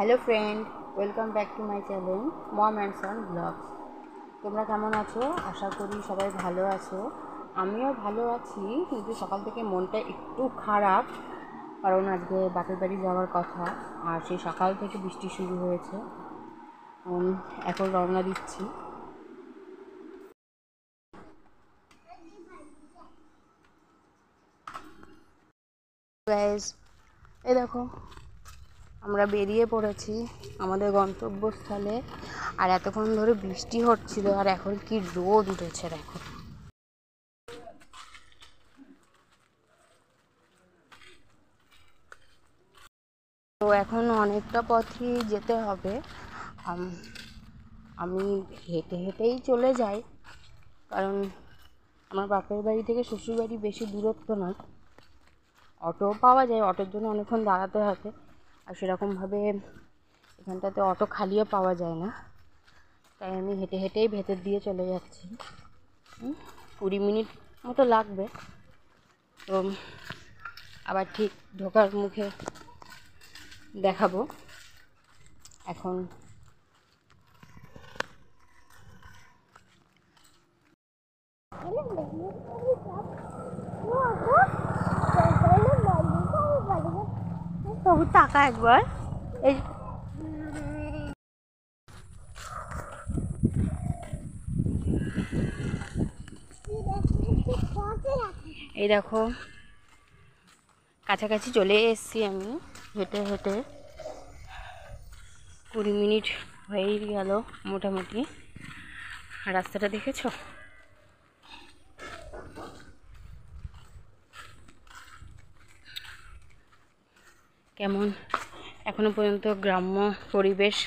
Hello friend, welcome back to my channel mom and son blogs. তোমরা কেমন আছো? আশা করি সবাই ভালো আছো। আমিও ভালো আছি, কিন্তু সকাল থেকে মনটা একটু খারাপ, কারণ আজকে বাপের বাড়ি যাওয়ার কথা, আর সেই সকাল থেকে বৃষ্টি শুরু হয়েছে। এখন রওনা দিচ্ছি। গাইস, এই দেখো, আমরা বেরিয়ে পড়েছি আমাদের গন্তব্যস্থলে। আর এতক্ষণ ধরে বৃষ্টি হচ্ছিল, আর এখন কি রোদ উঠেছে দেখো। তো এখন অনেকটা পথই যেতে হবে। আমি হেঁটে হেঁটেই চলে যাই, কারণ আমার বাপের বাড়ি থেকে শ্বশুরবাড়ি বেশি দূরত্ব নয়। অটো পাওয়া যায়, অটোর জন্য অনেকক্ষণ দাঁড়াতে হবে, আর সেরকমভাবে এখানটাতে অটো খালিও পাওয়া যায় না। তাই আমি হেঁটে হেঁটেই ভেতর দিয়ে চলে যাচ্ছি। 20 মিনিট মতো লাগবে। তো আবার ঠিক ঢোকার মুখে দেখাবো। এখন বহু টাকা একবার এই দেখো, কাছাকাছি চলে এসেছি আমি হেঁটে হেঁটে। 20 মিনিট হয়েই গেল মোটামুটি। রাস্তাটা দেখেছো? কেমন এখনো পর্যন্ত গ্রাম্য পরিবেশ।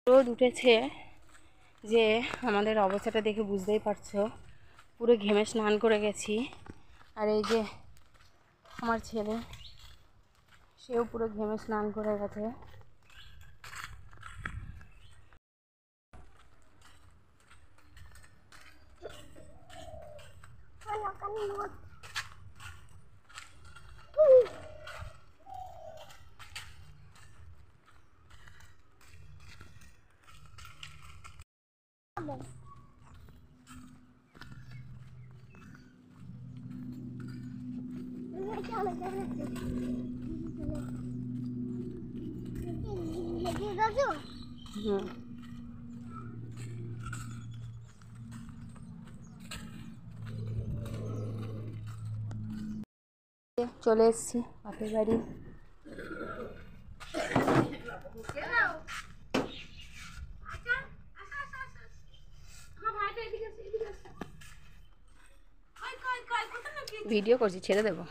রোদ উঠেছে যে আমাদের অবস্থাটা দেখে বুঝতেই পারছো, পুরো ঘেমে স্নান করে গেছি। আর এই যে আমার ছেলে, সেও পুরো ঘেমে স্নান করে গেছে। চলে এসেছি বাপের বাড়ি। ভিডিও করছি, ছেড়ে দেবো।